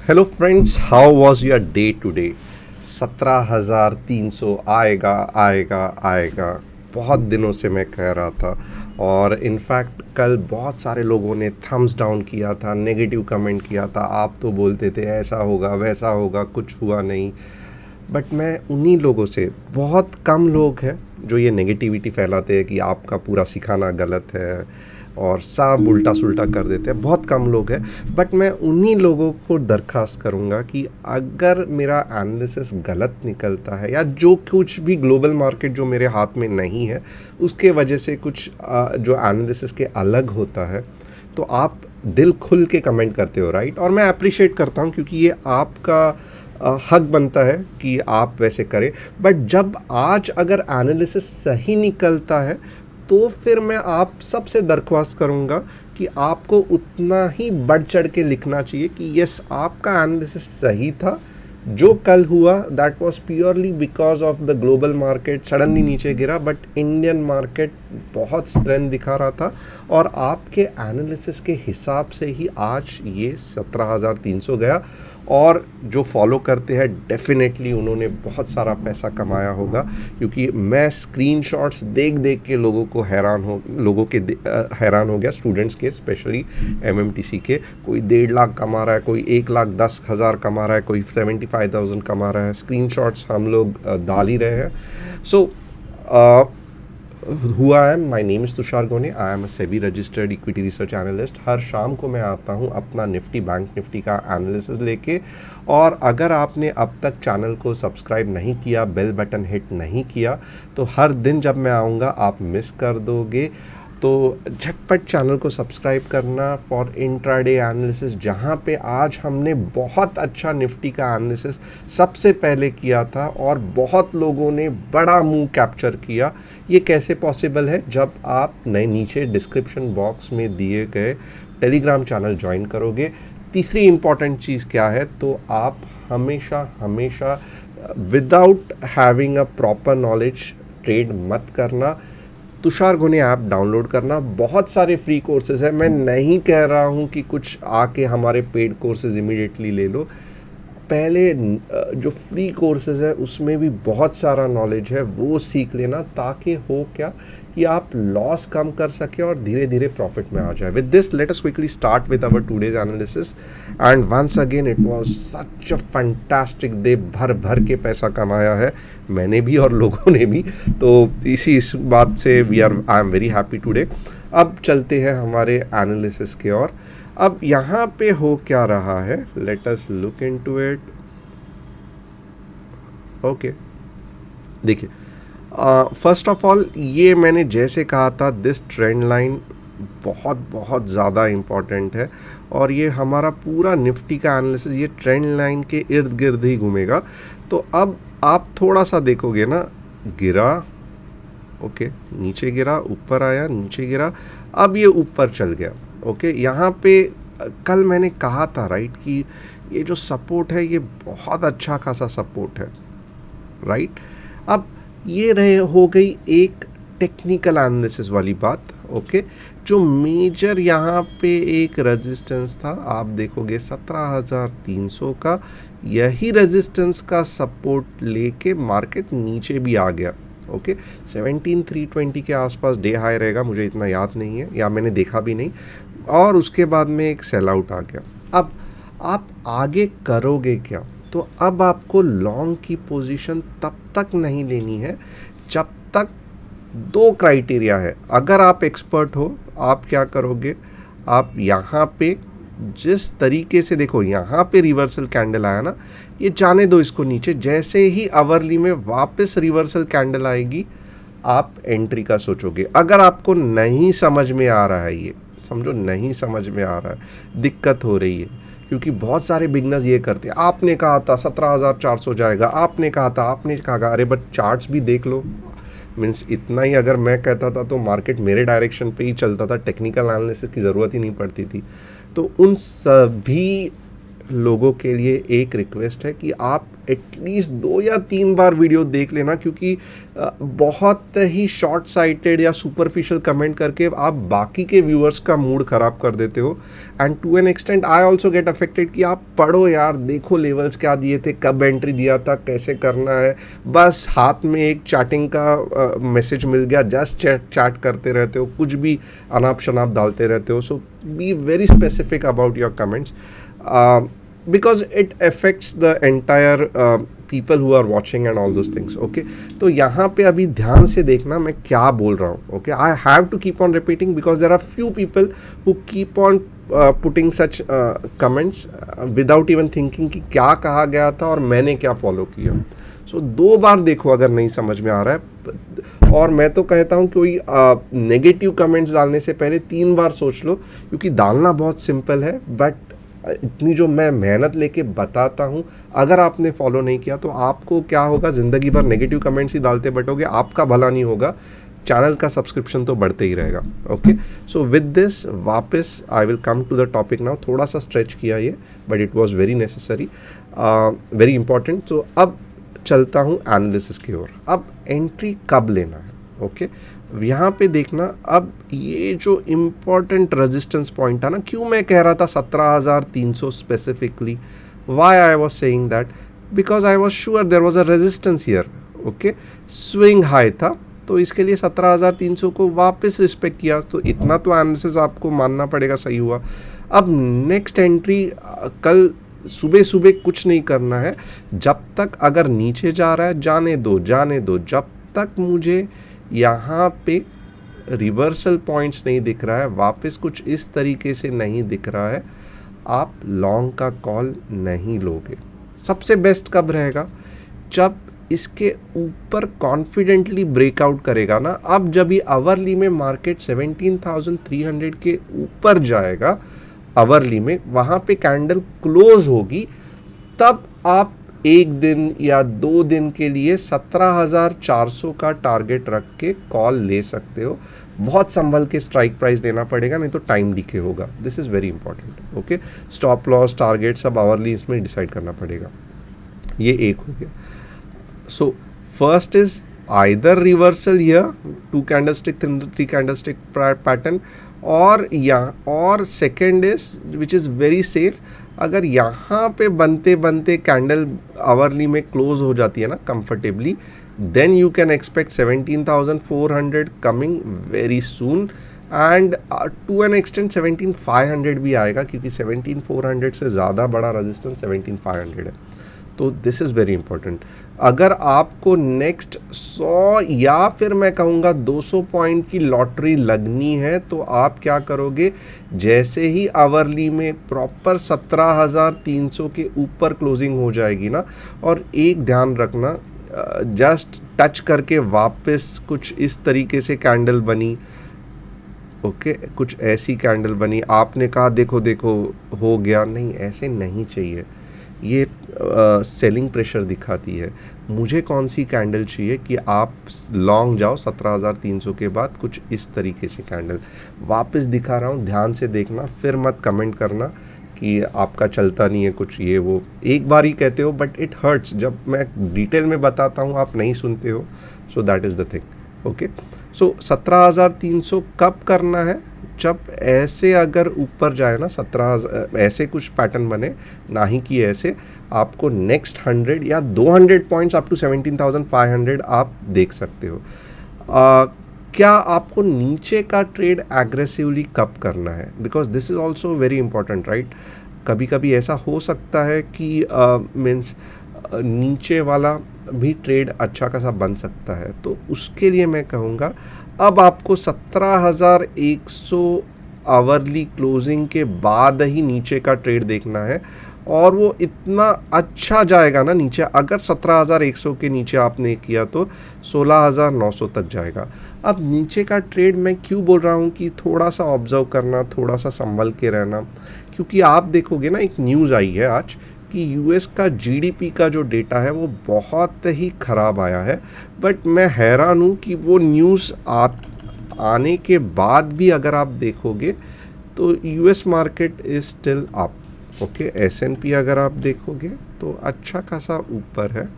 Hello friends, how was your day today. 17,300 आएगा आएगा आएगा, बहुत दिनों से मैं कह रहा था। और इनफैक्ट कल बहुत सारे लोगों ने थम्स डाउन किया था, नेगेटिव कमेंट किया था। आप तो बोलते थे ऐसा होगा वैसा होगा, कुछ हुआ नहीं। बट मैं उन्हीं लोगों से, बहुत कम लोग हैं जो ये नेगेटिविटी फैलाते हैं कि आपका पूरा सिखाना गलत है और सब उल्टा सुल्टा कर देते हैं, बहुत कम लोग हैं। बट मैं उन्हीं लोगों को दरख्वास्त करूँगा कि अगर मेरा एनालिसिस गलत निकलता है या जो कुछ भी ग्लोबल मार्केट जो मेरे हाथ में नहीं है उसके वजह से कुछ जो एनालिसिस के अलग होता है, तो आप दिल खुल के कमेंट करते हो, राइट। और मैं अप्रिशिएट करता हूँ क्योंकि ये आपका हक बनता है कि आप वैसे करें। बट जब आज अगर एनालिसिस सही निकलता है तो फिर मैं आप सबसे दरख्वास्त करूँगा कि आपको उतना ही बढ़ चढ़ के लिखना चाहिए कि यस, आपका एनालिसिस सही था। जो कल हुआ that was purely because of the global market suddenly नीचे गिरा, बट इंडियन मार्केट बहुत स्ट्रेंथ दिखा रहा था और आपके एनालिसिस के हिसाब से ही आज ये 17,300 गया। और जो फॉलो करते हैं डेफिनेटली उन्होंने बहुत सारा पैसा कमाया होगा, क्योंकि मैं स्क्रीनशॉट्स देख देख के हैरान हो गया, स्टूडेंट्स के स्पेशली एमएमटीसी के। कोई 1.5 लाख कमा रहा है, कोई 1,10,000 कमा रहा है, कोई 75,000 कमा रहा है। स्क्रीनशॉट्स हम लोग डाल ही रहे हैं। सो हुआ है, my name is Tushar Ghone, I am a SEBI registered equity research analyst. हर शाम को मैं आता हूँ अपना निफ्टी बैंक निफ्टी का एनालिसिस लेके। और अगर आपने अब तक चैनल को सब्सक्राइब नहीं किया, बेल बटन हिट नहीं किया, तो हर दिन जब मैं आऊँगा आप मिस कर दोगे। तो झटपट चैनल को सब्सक्राइब करना फॉर इंट्राडे एनालिसिस, जहाँ पे आज हमने बहुत अच्छा निफ्टी का एनालिसिस सबसे पहले किया था और बहुत लोगों ने बड़ा मुंह कैप्चर किया। ये कैसे पॉसिबल है? जब आप नए नीचे डिस्क्रिप्शन बॉक्स में दिए गए टेलीग्राम चैनल ज्वाइन करोगे। तीसरी इम्पॉर्टेंट चीज़ क्या है, तो आप हमेशा हमेशा without having a proper knowledge trade मत करना। तुषार गोने ऐप डाउनलोड करना, बहुत सारे फ्री कोर्सेज हैं। मैं नहीं कह रहा हूँ कि कुछ आके हमारे पेड कोर्सेज इमीडिएटली ले लो। पहले जो फ्री कोर्सेज है उसमें भी बहुत सारा नॉलेज है, वो सीख लेना, ताकि हो क्या कि आप लॉस कम कर सके और धीरे धीरे प्रॉफिट में आ जाए। With this let us quickly start with our today's analysis. And once again it was such a fantastic day, भर भर के पैसा कमाया है मैंने भी और लोगों ने भी। तो इस बात से I am very happy today. अब चलते हैं हमारे एनालिसिस के ओर। अब यहाँ पे हो क्या रहा है, let us look into it. Okay, देखिए, फर्स्ट ऑफ ऑल ये मैंने जैसे कहा था, दिस ट्रेंड लाइन बहुत बहुत ज़्यादा इम्पॉर्टेंट है और ये हमारा पूरा निफ्टी का एनालिसिस ये ट्रेंड लाइन के इर्द गिर्द ही घूमेगा। तो अब आप थोड़ा सा देखोगे ना, गिरा, ओके, नीचे गिरा, ऊपर आया, नीचे गिरा, अब ये ऊपर चल गया। ओके, यहाँ पे कल मैंने कहा था, राइट, कि ये जो सपोर्ट है ये बहुत अच्छा खासा सपोर्ट है, राइट। अब ये रहे हो गई एक टेक्निकल एनालिसिस वाली बात। ओके, जो मेजर यहाँ पे एक रेजिस्टेंस था, आप देखोगे 17,300 का, यही रेजिस्टेंस का सपोर्ट लेके मार्केट नीचे भी आ गया। ओके, 17,320 के आसपास डे हाई रहेगा, मुझे इतना याद नहीं है या मैंने देखा भी नहीं। और उसके बाद में एक सेल आउट आ गया। अब आप आगे करोगे क्या? तो अब आपको लॉन्ग की पोजीशन तब तक नहीं लेनी है जब तक दो क्राइटेरिया है। अगर आप एक्सपर्ट हो, आप क्या करोगे, आप यहाँ पे जिस तरीके से देखो, यहाँ पे रिवर्सल कैंडल आया ना, ये जाने दो इसको नीचे। जैसे ही आवरली में वापस रिवर्सल कैंडल आएगी, आप एंट्री का सोचोगे। अगर आपको नहीं समझ में आ रहा है, ये समझो नहीं समझ में आ रहा है, दिक्कत हो रही है, क्योंकि बहुत सारे बिगनर्स ये करते हैं, आपने कहा था 17,400 जाएगा, आपने कहा, अरे बट चार्ट्स भी देख लो। मीन्स इतना ही अगर मैं कहता था तो मार्केट मेरे डायरेक्शन पे ही चलता था, टेक्निकल एनालिसिस की ज़रूरत ही नहीं पड़ती थी। तो उन सभी लोगों के लिए एक रिक्वेस्ट है कि आप एटलीस्ट 2 या 3 बार वीडियो देख लेना, क्योंकि बहुत ही शॉर्ट साइटेड या सुपरफिशियल कमेंट करके आप बाकी के व्यूअर्स का मूड ख़राब कर देते हो। And to an extent I also get affected कि आप पढ़ो यार, देखो लेवल्स क्या दिए थे, कब एंट्री दिया था, कैसे करना है। बस हाथ में एक चैटिंग का मैसेज मिल गया, जस्ट चैट करते रहते हो, कुछ भी अनाप शनाप डालते रहते हो। So be very specific about your comments because it affects the entire people who are watching and all those things. Okay, तो यहाँ पे अभी ध्यान से देखना मैं क्या बोल रहा हूँ. Okay, I have to keep on repeating because there are few people who keep on putting such comments without even thinking कि क्या कहा गया था और मैंने क्या फॉलो किया. सो 2 बार देखो अगर नहीं समझ में आ रहा है. और मैं तो कहता हूँ कोई नेगेटिव कमेंट्स डालने से पहले 3 बार सोच लो, क्योंकि डालना बहुत सिंपल है, बट इतनी जो मैं मेहनत लेके बताता हूँ, अगर आपने फॉलो नहीं किया तो आपको क्या होगा, ज़िंदगी भर नेगेटिव कमेंट्स ही डालते बैठोगे, आपका भला नहीं होगा, चैनल का सब्सक्रिप्शन तो बढ़ते ही रहेगा. ओके, सो विद दिस वापस I will come to the topic now. थोड़ा सा स्ट्रेच किया ये, but it was very necessary, very important. So अब चलता हूँ एनालिसिस की ओर. अब एंट्री कब लेना है. ओके, यहाँ पे देखना. अब ये जो इम्पोर्टेंट रेजिस्टेंस पॉइंट था ना, क्यों मैं कह रहा था 17,300 specifically, why I was saying that, because I was sure there was a resistance here. Okay, swing high था, तो इसके लिए 17,300 को वापस रिस्पेक्ट किया, तो इतना तो एनालिसिस आपको मानना पड़ेगा सही हुआ. अब नेक्स्ट एंट्री कल सुबह सुबह कुछ नहीं करना है, जब तक अगर नीचे जा रहा है जाने दो, जब तक मुझे यहाँ पे रिवर्सल पॉइंट्स नहीं दिख रहा है, वापस कुछ इस तरीके से नहीं दिख रहा है, आप लॉन्ग का कॉल नहीं लोगे. सबसे बेस्ट कब रहेगा, जब इसके ऊपर कॉन्फिडेंटली ब्रेकआउट करेगा ना. अब जब ये आवरली में मार्केट 17,300 के ऊपर जाएगा, आवरली में वहाँ पे कैंडल क्लोज होगी, तब आप 1 दिन या 2 दिन के लिए 17,400 का टारगेट रख के कॉल ले सकते हो. बहुत संभल के स्ट्राइक प्राइस लेना पड़ेगा, नहीं तो टाइम डीके होगा. This is very important. Okay, stop loss target सब आवरली इसमें डिसाइड करना पड़ेगा. ये एक हो गया. So first is either reversal here, 2 candlestick 3 candlestick pattern, और second is which is very safe, अगर यहाँ पे बनते बनते कैंडल आवरली में क्लोज हो जाती है ना comfortably, then you can expect 17,400 coming very soon, and to an extent 17,500 भी आएगा, क्योंकि 17,400 से ज़्यादा बड़ा रेजिस्टेंस 17,500 है. तो दिस इज़ वेरी इंपॉर्टेंट. अगर आपको नेक्स्ट 100 या फिर मैं कहूँगा 200 पॉइंट की लॉटरी लगनी है, तो आप क्या करोगे, जैसे ही आवरली में प्रॉपर 17,300 के ऊपर क्लोजिंग हो जाएगी ना, और एक ध्यान रखना, जस्ट टच करके वापस कुछ इस तरीके से कैंडल बनी, ओके, कुछ ऐसी कैंडल बनी, आपने कहा देखो देखो हो गया, नहीं, ऐसे नहीं चाहिए. ये सेलिंग प्रेशर दिखाती है. मुझे कौन सी कैंडल चाहिए कि आप लॉन्ग जाओ 17,300 के बाद, कुछ इस तरीके से कैंडल वापस दिखा रहा हूँ. ध्यान से देखना, फिर मत कमेंट करना कि आपका चलता नहीं है कुछ, ये वो. एक बार ही कहते हो, बट इट हर्ट्स. जब मैं डिटेल में बताता हूँ आप नहीं सुनते हो. So that is the thing. Okay, so 17,300 कब करना है, जब ऐसे अगर ऊपर जाए ना 17,000, ऐसे कुछ पैटर्न बने, ना ही कि ऐसे, आपको नेक्स्ट 100 या 200 पॉइंट्स अप टू 17,500 आप देख सकते हो. क्या आपको नीचे का ट्रेड एग्रेसिवली कब करना है, because this is also very important, right. कभी कभी ऐसा हो सकता है कि मीन्स नीचे वाला भी ट्रेड अच्छा खासा बन सकता है. तो उसके लिए मैं कहूँगा, अब आपको 17,100 आवरली क्लोजिंग के बाद ही नीचे का ट्रेड देखना है, और वो इतना अच्छा जाएगा ना नीचे. अगर 17,100 के नीचे आपने किया तो 16,900 तक जाएगा. अब नीचे का ट्रेड मैं क्यों बोल रहा हूँ कि थोड़ा सा ऑब्जर्व करना, थोड़ा सा संभल के रहना, क्योंकि आप देखोगे ना, एक न्यूज़ आई है आज कि यूएस का जीडीपी का जो डेटा है वो बहुत ही ख़राब आया है. बट मैं हैरान हूँ कि वो न्यूज़ आने के बाद भी अगर आप देखोगे तो US market is still up. Okay, S&P अगर आप देखोगे तो अच्छा खासा ऊपर है।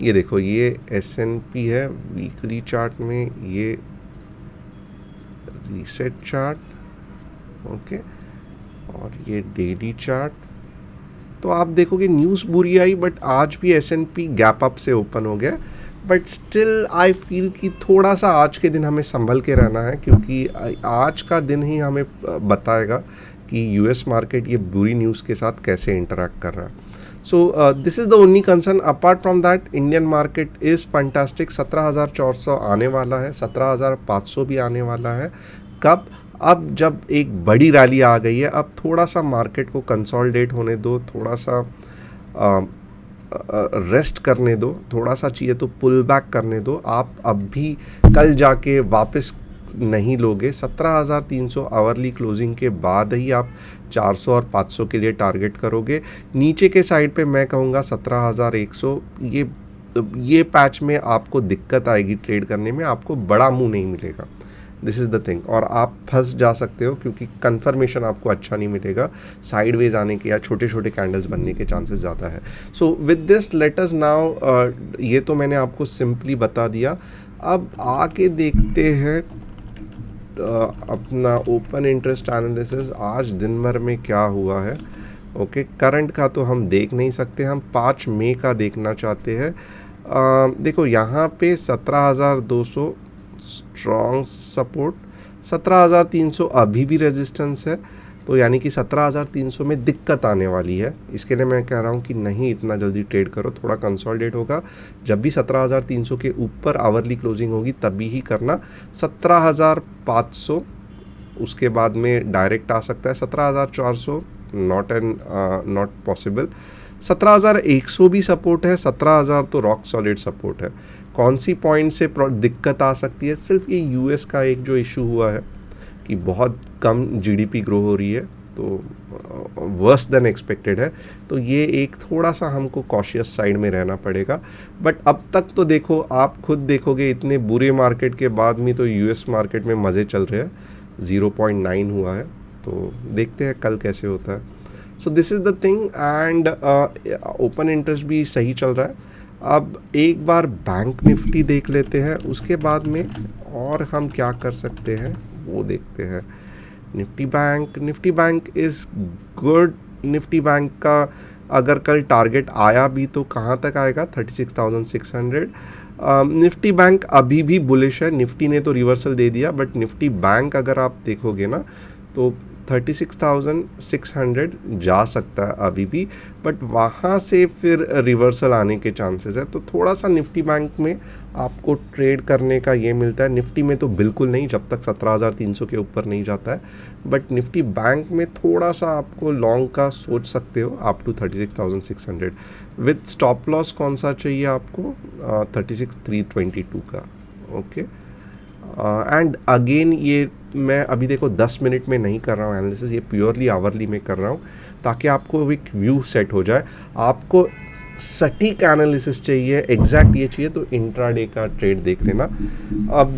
ये देखो, ये S&P है वीकली चार्ट में, ये रीसेट चार्ट, ओके, और ये डेली चार्ट। तो आप देखोगे न्यूज़ बुरी आई, बट आज भी S&P गैप अप से ओपन हो गया। बट स्टिल आई फील कि थोड़ा सा आज के दिन हमें संभल के रहना है, क्योंकि आज का दिन ही हमें बताएगा कि US मार्केट ये बुरी न्यूज़ के साथ कैसे इंटरेक्ट कर रहा है। So this is the only concern. Apart from that Indian market is fantastic. 17,400 आने वाला है, 17,500 भी आने वाला है। कब? अब जब एक बड़ी रैली आ गई है, अब थोड़ा सा मार्केट को कंसोलिडेट होने दो, थोड़ा सा रेस्ट करने दो, थोड़ा सा चाहिए तो पुल बैक करने दो। आप अब भी कल जाके वापस नहीं लोगे। 17,300 आवरली क्लोजिंग के बाद ही आप 400 और 500 के लिए टारगेट करोगे। नीचे के साइड पे मैं कहूँगा 17,100, ये पैच में आपको दिक्कत आएगी ट्रेड करने में, आपको बड़ा मुंह नहीं मिलेगा। दिस इज़ द थिंग, और आप फंस जा सकते हो क्योंकि कंफर्मेशन आपको अच्छा नहीं मिलेगा। साइडवेज आने के या छोटे छोटे कैंडल्स बनने के चांसेस ज़्यादा है। सो with this let us now, ये तो मैंने आपको सिंपली बता दिया। अब आके देखते हैं अपना ओपन इंटरेस्ट एनालिसिस आज दिन भर में क्या हुआ है। ओके, करंट का तो हम देख नहीं सकते, हम 5 मई का देखना चाहते हैं। देखो यहाँ पे 17,200 स्ट्रॉन्ग सपोर्ट, 17,300 अभी भी रेजिस्टेंस है। तो यानी कि 17,300 में दिक्कत आने वाली है। इसके लिए मैं कह रहा हूँ कि नहीं इतना जल्दी ट्रेड करो, थोड़ा कंसोलिडेट होगा। जब भी 17,300 के ऊपर आवरली क्लोजिंग होगी तभी ही करना। 17,500 उसके बाद में डायरेक्ट आ सकता है। 17,400 नॉट पॉसिबल। 17,100 भी सपोर्ट है, 17,000 तो रॉक सॉलिड सपोर्ट है। कौन सी पॉइंट से दिक्कत आ सकती है? सिर्फ ये US का एक जो इशू हुआ है कि बहुत कम GDP ग्रो हो रही है, तो वर्स देन एक्सपेक्टेड है। तो ये एक थोड़ा सा हमको कॉशियस साइड में रहना पड़ेगा। बट अब तक तो देखो, आप खुद देखोगे इतने बुरे मार्केट के बाद में तो US मार्केट में मज़े चल रहे हैं। 0.9 हुआ है, तो देखते हैं कल कैसे होता है। So this is the thing. And open interest भी सही चल रहा है। अब एक बार बैंक निफ्टी देख लेते हैं, उसके बाद में और हम क्या कर सकते हैं वो देखते हैं। Nifty bank is good. Nifty bank का अगर कल टारगेट आया भी तो कहाँ तक आएगा? 36,600। निफ्टी बैंक अभी भी बुलिश है। निफ्टी ने तो रिवर्सल दे दिया, बट निफ्टी बैंक अगर आप देखोगे ना तो 36,600 जा सकता है अभी भी, बट वहाँ से फिर रिवर्सल आने के चांसेस है। तो थोड़ा सा निफ्टी बैंक में आपको ट्रेड करने का ये मिलता है। निफ्टी में तो बिल्कुल नहीं, जब तक 17,300 के ऊपर नहीं जाता है। बट निफ्टी बैंक में थोड़ा सा आपको लॉन्ग का सोच सकते हो up to 36,600 with stop loss कौन सा चाहिए आपको? 36,322 का। ओके, एंड अगेन ये मैं अभी देखो 10 मिनट में नहीं कर रहा हूँ एनालिसिस, ये प्योरली आवरली में कर रहा हूँ ताकि आपको एक व्यू सेट हो जाए। आपको सटीक एनालिसिस चाहिए, एग्जैक्ट ये चाहिए तो इंट्राडे का ट्रेड देख लेना।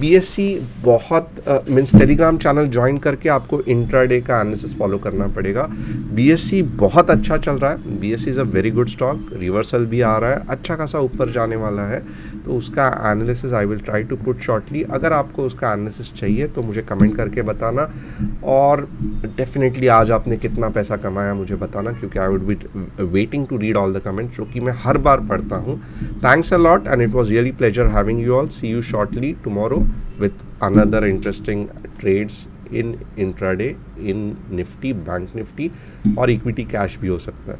BSC बहुत मीन्स टेलीग्राम चैनल ज्वाइन करके आपको इंट्राडे का एनालिसिस फॉलो करना पड़ेगा। BSC बहुत अच्छा चल रहा है। BSC is a very good stock, reversal भी आ रहा है, अच्छा खासा ऊपर जाने वाला है। तो उसका analysis I will try to put shortly. अगर आपको उसका एनालिसिस चाहिए तो मुझे कमेंट करके बताना, और डेफिनेटली आज आपने कितना पैसा कमाया मुझे बताना, क्योंकि I would be waiting to read all the comments, जो कि मैं हर बार पढ़ता हूँ। Thanks a lot and it was really pleasure having you all. See you shortly tomorrow with another interesting trades in intraday in Nifty, bank Nifty, और equity cash भी हो सकता है।